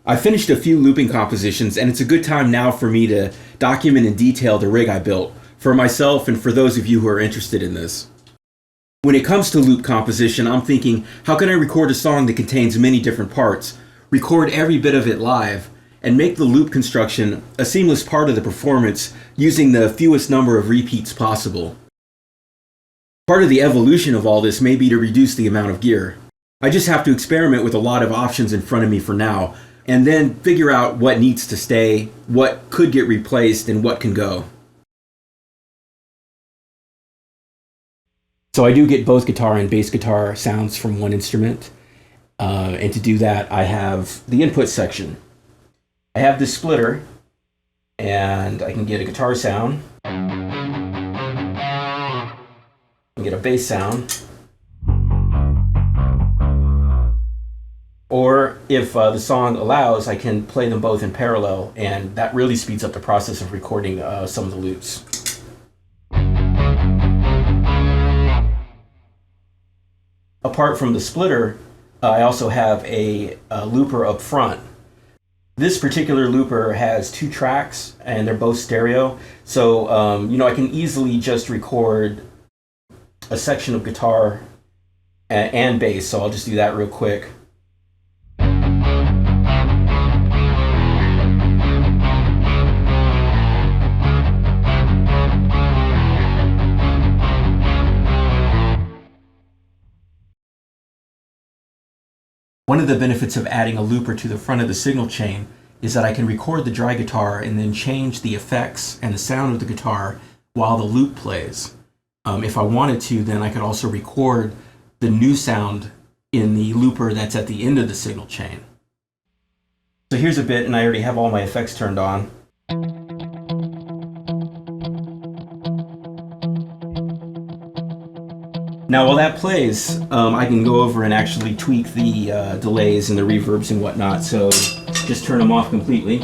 I finished a few looping compositions, and it's a good time now for me to document in detail the rig I built, for myself and for those of you who are interested in this. When it comes to loop composition, I'm thinking, how can I record a song that contains many different parts, record every bit of it live, and make the loop construction a seamless part of the performance using the fewest number of repeats possible. Part of the evolution of all this may be to reduce the amount of gear. I just have to experiment with a lot of options in front of me for now, and then figure out what needs to stay, what could get replaced, and what can go. So I do get both guitar and bass guitar sounds from one instrument, and to do that I have the input section. I have this splitter, and I can get a guitar sound, I can get a bass sound, or if the song allows, I can play them both in parallel, and that really speeds up the process of recording some of the loops. Apart from the splitter, I also have a looper up front. This particular looper has 2 tracks, and they're both stereo, so I can easily just record a section of guitar and bass, so I'll just do that real quick. One of the benefits of adding a looper to the front of the signal chain is that I can record the dry guitar and then change the effects and the sound of the guitar while the loop plays. If I wanted to, then I could also record the new sound in the looper that's at the end of the signal chain. So here's a bit, and I already have all my effects turned on. Now while that plays, I can go over and actually tweak the delays and the reverbs and whatnot, so just turn them off completely.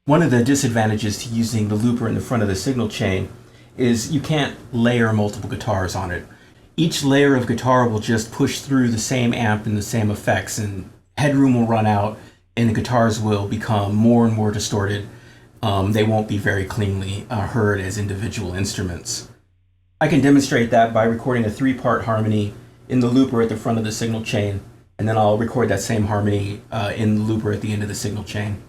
One of the disadvantages to using the looper in the front of the signal chain is you can't layer multiple guitars on it. Each layer of guitar will just push through the same amp and the same effects, and headroom will run out, and the guitars will become more and more distorted. They won't be very cleanly heard as individual instruments. I can demonstrate that by recording a 3-part harmony in the looper at the front of the signal chain, and then I'll record that same harmony in the looper at the end of the signal chain.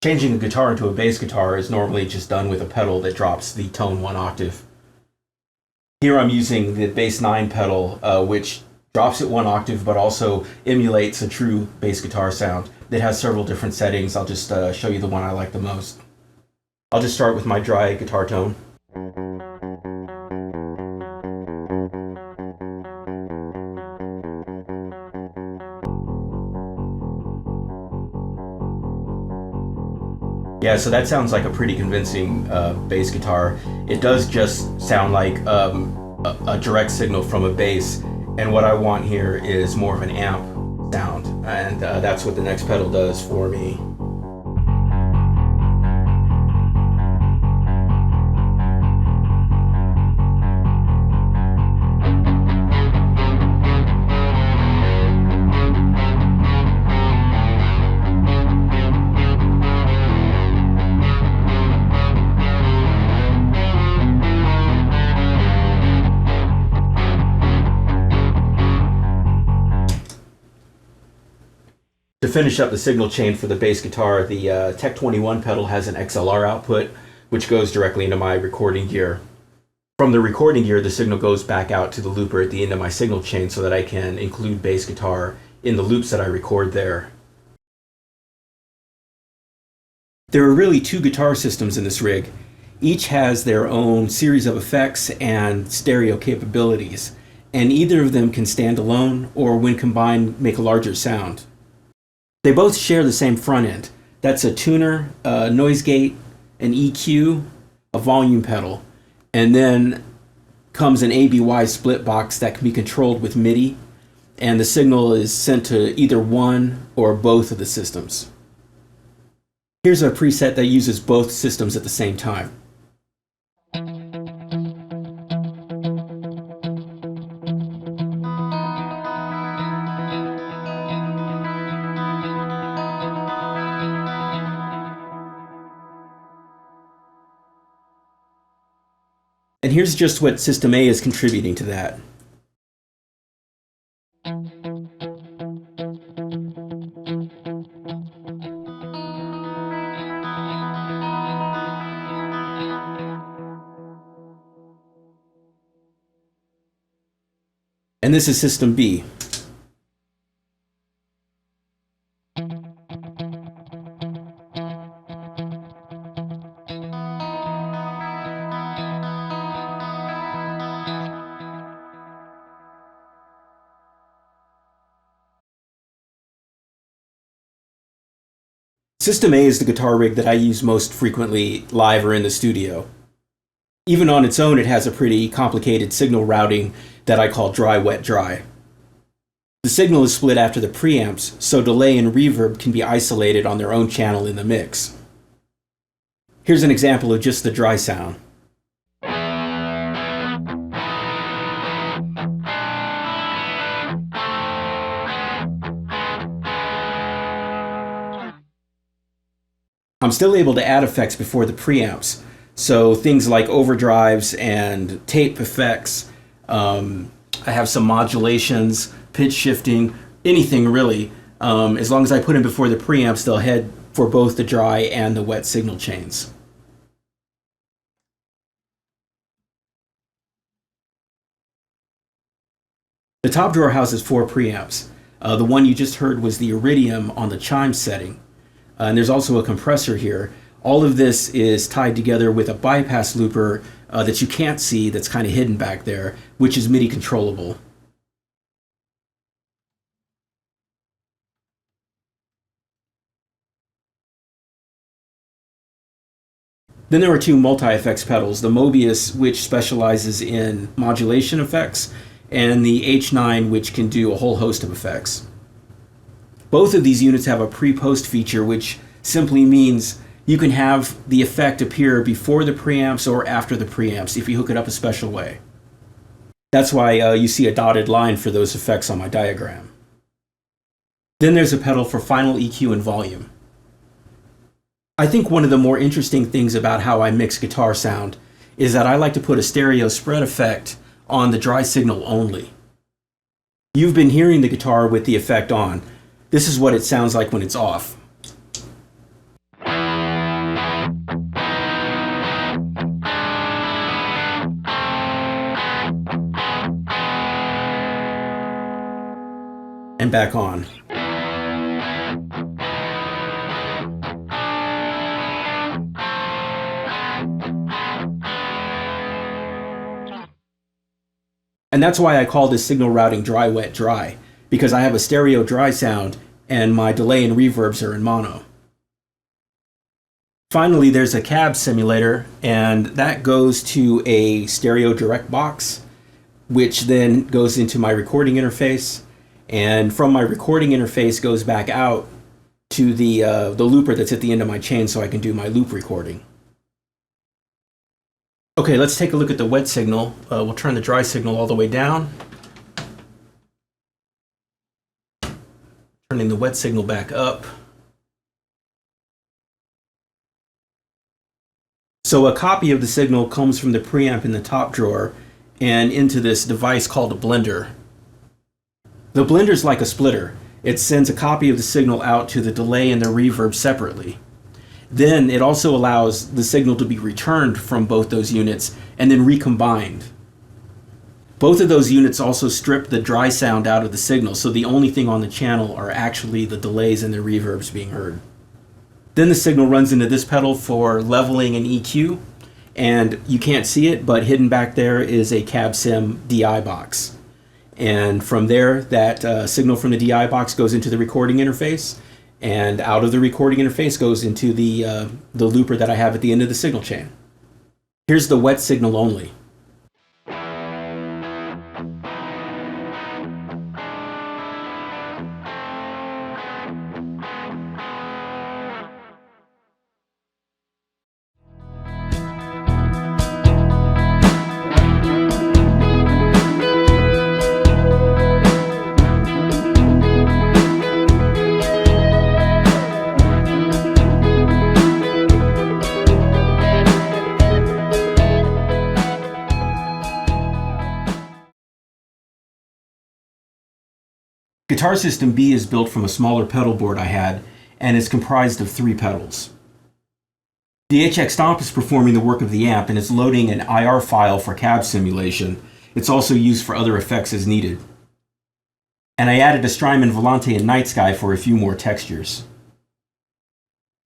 Changing a guitar into a bass guitar is normally just done with a pedal that drops the tone 1 octave. Here I'm using the bass 9 pedal, which drops it 1 octave but also emulates a true bass guitar sound. It has several different settings. I'll just show you the one I like the most. I'll just start with my dry guitar tone. Yeah, so that sounds like a pretty convincing bass guitar. It does just sound like a direct signal from a bass, and what I want here is more of an amp sound, and that's what the next pedal does for me. To finish up the signal chain for the bass guitar, the Tech 21 pedal has an XLR output, which goes directly into my recording gear. From the recording gear, the signal goes back out to the looper at the end of my signal chain so that I can include bass guitar in the loops that I record there. There are really two guitar systems in this rig. Each has their own series of effects and stereo capabilities, and either of them can stand alone or when combined make a larger sound. They both share the same front end. That's a tuner, a noise gate, an EQ, a volume pedal, and then comes an ABY split box that can be controlled with MIDI, and the signal is sent to either one or both of the systems. Here's a preset that uses both systems at the same time. And here's just what System A is contributing to that. And this is System B. System A is the guitar rig that I use most frequently live or in the studio. Even on its own, it has a pretty complicated signal routing that I call dry, wet, dry. The signal is split after the preamps, so delay and reverb can be isolated on their own channel in the mix. Here's an example of just the dry sound. I'm still able to add effects before the preamps, so things like overdrives and tape effects. I have some modulations, pitch shifting, anything really. As long as I put in before the preamps, they'll head for both the dry and the wet signal chains. The top drawer houses 4 preamps. The one you just heard was the Iridium on the chime setting. And there's also a compressor here. All of this is tied together with a bypass looper that you can't see, that's kind of hidden back there, which is MIDI controllable. Then there are 2 multi-effects pedals, the Mobius, which specializes in modulation effects, and the H9, which can do a whole host of effects. Both of these units have a pre-post feature, which simply means you can have the effect appear before the preamps or after the preamps if you hook it up a special way. That's why you see a dotted line for those effects on my diagram. Then there's a pedal for final EQ and volume. I think one of the more interesting things about how I mix guitar sound is that I like to put a stereo spread effect on the dry signal only. You've been hearing the guitar with the effect on. This is what it sounds like when it's off. And back on. And that's why I call this signal routing dry, wet, dry, because I have a stereo dry sound and my delay and reverbs are in mono. Finally, there's a cab simulator, and that goes to a stereo direct box, which then goes into my recording interface, and from my recording interface goes back out to the looper that's at the end of my chain so I can do my loop recording. Okay, let's take a look at the wet signal. We'll turn the dry signal all the way down. Turning the wet signal back up. So a copy of the signal comes from the preamp in the top drawer and into this device called a blender. The blender is like a splitter. It sends a copy of the signal out to the delay and the reverb separately. Then it also allows the signal to be returned from both those units and then recombined. Both of those units also strip the dry sound out of the signal, so the only thing on the channel are actually the delays and the reverbs being heard. Then the signal runs into this pedal for leveling and EQ, and you can't see it, but hidden back there is a cab sim DI box. And from there, that signal from the DI box goes into the recording interface, and out of the recording interface goes into the looper that I have at the end of the signal chain. Here's the wet signal only. Guitar System B is built from a smaller pedal board I had, and is comprised of 3 pedals. The EHX Stomp is performing the work of the amp and is loading an IR file for cab simulation. It's also used for other effects as needed. And I added a Strymon Volante and Night Sky for a few more textures.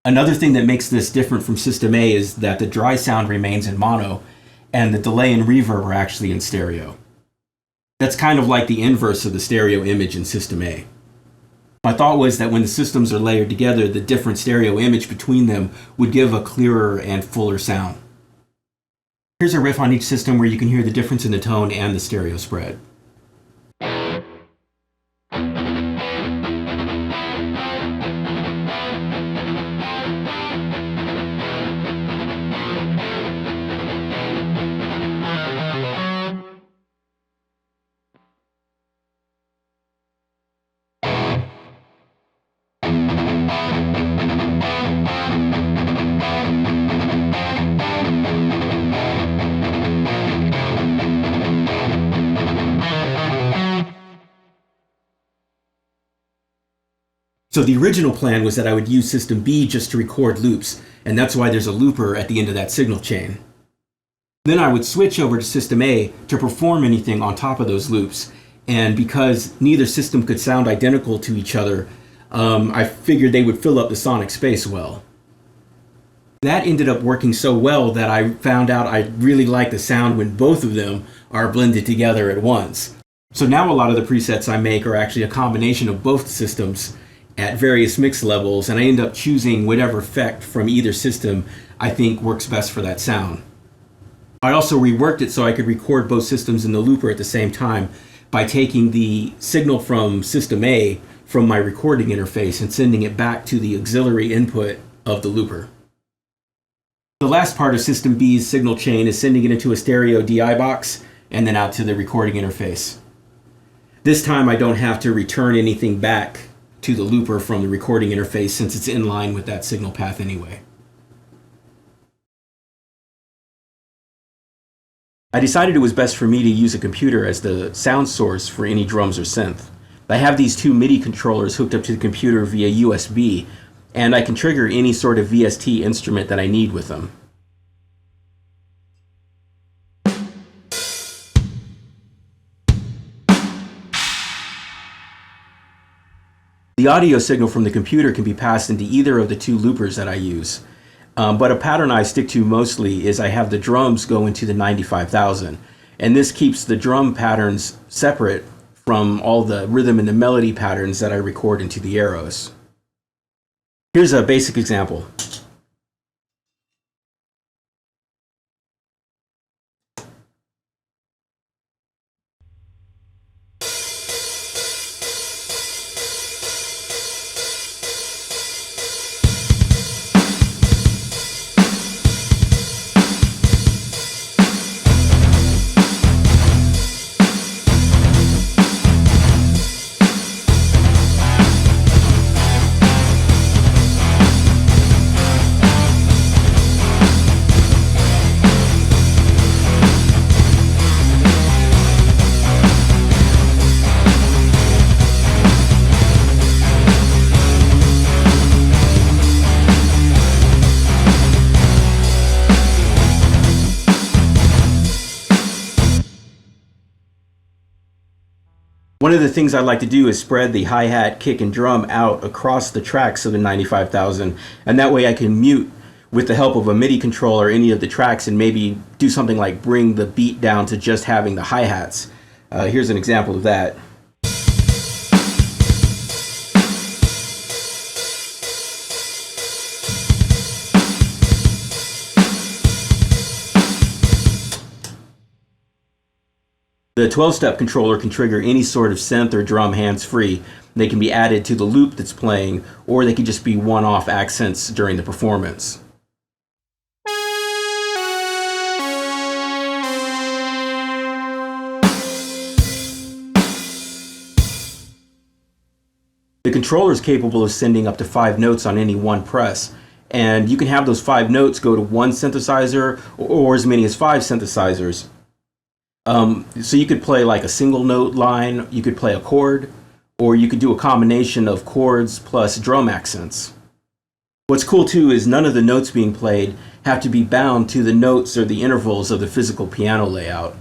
Another thing that makes this different from System A is that the dry sound remains in mono, and the delay and reverb are actually in stereo. That's kind of like the inverse of the stereo image in System A. My thought was that when the systems are layered together, the different stereo image between them would give a clearer and fuller sound. Here's a riff on each system where you can hear the difference in the tone and the stereo spread. So the original plan was that I would use System B just to record loops, and that's why there's a looper at the end of that signal chain. Then I would switch over to System A to perform anything on top of those loops, and because neither system could sound identical to each other, I figured they would fill up the sonic space well. That ended up working so well that I found out I really like the sound when both of them are blended together at once. So now a lot of the presets I make are actually a combination of both systems at various mix levels, and I end up choosing whatever effect from either system I think works best for that sound. I also reworked it so I could record both systems in the looper at the same time by taking the signal from System A from my recording interface and sending it back to the auxiliary input of the looper. The last part of System B's signal chain is sending it into a stereo DI box and then out to the recording interface. This time I don't have to return anything back to the looper from the recording interface since it's in line with that signal path anyway. I decided it was best for me to use a computer as the sound source for any drums or synth. I have these 2 MIDI controllers hooked up to the computer via USB, and I can trigger any sort of VST instrument that I need with them. The audio signal from the computer can be passed into either of the 2 loopers that I use. But a pattern I stick to mostly is I have the drums go into the 95,000. And this keeps the drum patterns separate from all the rhythm and the melody patterns that I record into the Aeros. Here's a basic example. One of the things I like to do is spread the hi-hat, kick, and drum out across the tracks of the 95,000, and that way I can mute with the help of a MIDI controller any of the tracks and maybe do something like bring the beat down to just having the hi-hats. Here's an example of that. The 12-step controller can trigger any sort of synth or drum hands-free. They can be added to the loop that's playing, or they can just be one-off accents during the performance. The controller is capable of sending up to 5 notes on any one press, and you can have those 5 notes go to one synthesizer or as many as 5 synthesizers. So you could play like a single note line, you could play a chord, or you could do a combination of chords plus drum accents. What's cool too is none of the notes being played have to be bound to the notes or the intervals of the physical piano layout.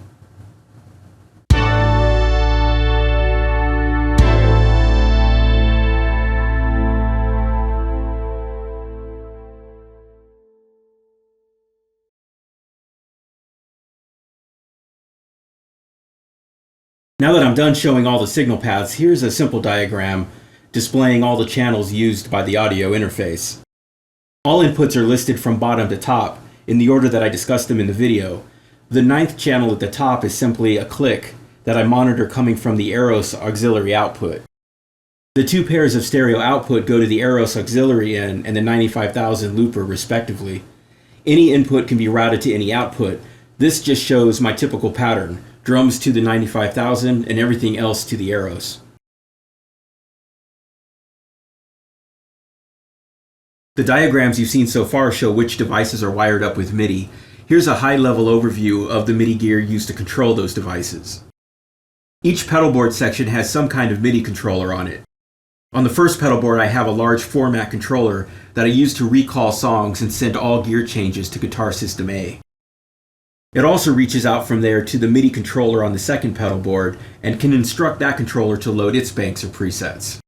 Now that I'm done showing all the signal paths, here's a simple diagram displaying all the channels used by the audio interface. All inputs are listed from bottom to top in the order that I discussed them in the video. The 9th channel at the top is simply a click that I monitor coming from the Aeros auxiliary output. The 2 pairs of stereo output go to the Aeros auxiliary in and the 95,000 looper respectively. Any input can be routed to any output. This just shows my typical pattern. Drums to the 95,000 and everything else to the Aeros. The diagrams you've seen so far show which devices are wired up with MIDI. Here's a high-level overview of the MIDI gear used to control those devices. Each pedal board section has some kind of MIDI controller on it. On the first pedal board I have a large format controller that I use to recall songs and send all gear changes to Guitar System A. It also reaches out from there to the MIDI controller on the second pedal board and can instruct that controller to load its banks or presets.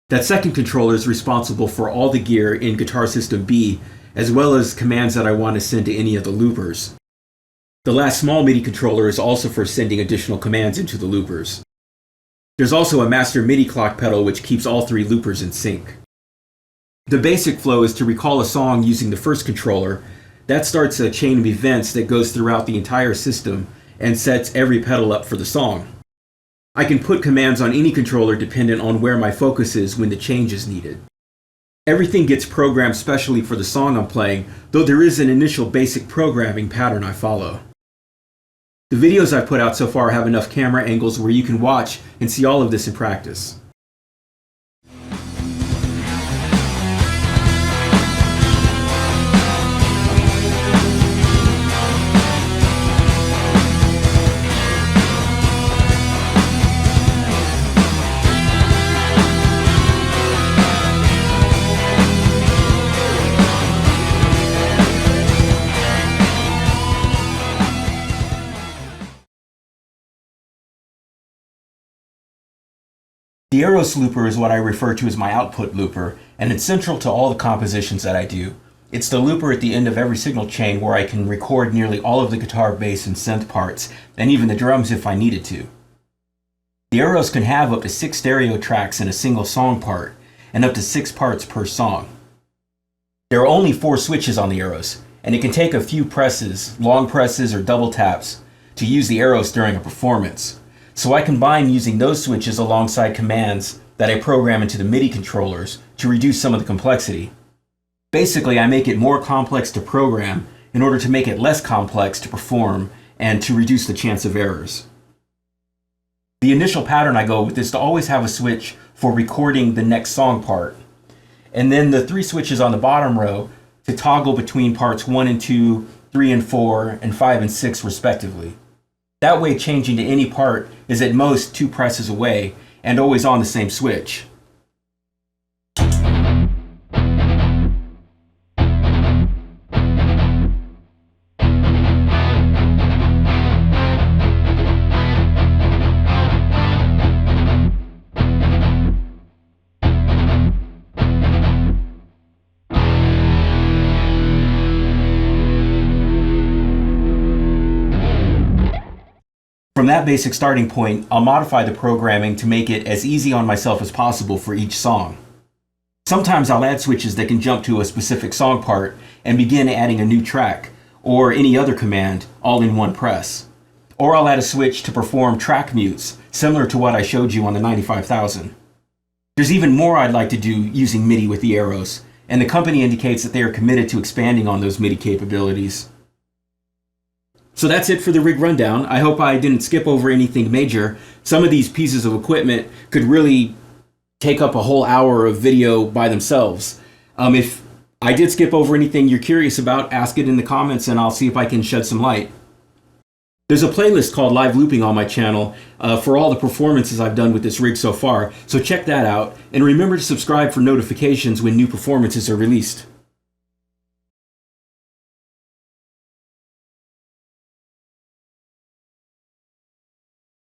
That second controller is responsible for all the gear in Guitar System B, as well as commands that I want to send to any of the loopers. The last small MIDI controller is also for sending additional commands into the loopers. There's also a master MIDI clock pedal which keeps all 3 loopers in sync. The basic flow is to recall a song using the first controller. That starts a chain of events that goes throughout the entire system and sets every pedal up for the song. I can put commands on any controller dependent on where my focus is when the change is needed. Everything gets programmed specially for the song I'm playing, though there is an initial basic programming pattern I follow. The videos I've put out so far have enough camera angles where you can watch and see all of this in practice. The Aeros Looper is what I refer to as my output looper, and it's central to all the compositions that I do. It's the looper at the end of every signal chain where I can record nearly all of the guitar, bass, and synth parts, and even the drums if I needed to. The Aeros can have up to 6 stereo tracks in a single song part, and up to 6 parts per song. There are only 4 switches on the Aeros, and it can take a few presses, long presses or double taps, to use the Aeros during a performance. So I combine using those switches alongside commands that I program into the MIDI controllers to reduce some of the complexity. Basically, I make it more complex to program in order to make it less complex to perform and to reduce the chance of errors. The initial pattern I go with is to always have a switch for recording the next song part, and then the 3 switches on the bottom row to toggle between parts 1 and 2, 3 and 4, and 5 and 6 respectively. That way, changing to any part is at most 2 presses away and always on the same switch. From that basic starting point, I'll modify the programming to make it as easy on myself as possible for each song. Sometimes I'll add switches that can jump to a specific song part and begin adding a new track, or any other command, all in one press. Or I'll add a switch to perform track mutes, similar to what I showed you on the 95,000. There's even more I'd like to do using MIDI with the Aeros, and the company indicates that they are committed to expanding on those MIDI capabilities. So that's it for the rig rundown. I hope I didn't skip over anything major. Some of these pieces of equipment could really take up a whole hour of video by themselves. If I did skip over anything you're curious about, ask it in the comments and I'll see if I can shed some light. There's a playlist called Live Looping on my channel for all the performances I've done with this rig so far, so check that out, and remember to subscribe for notifications when new performances are released.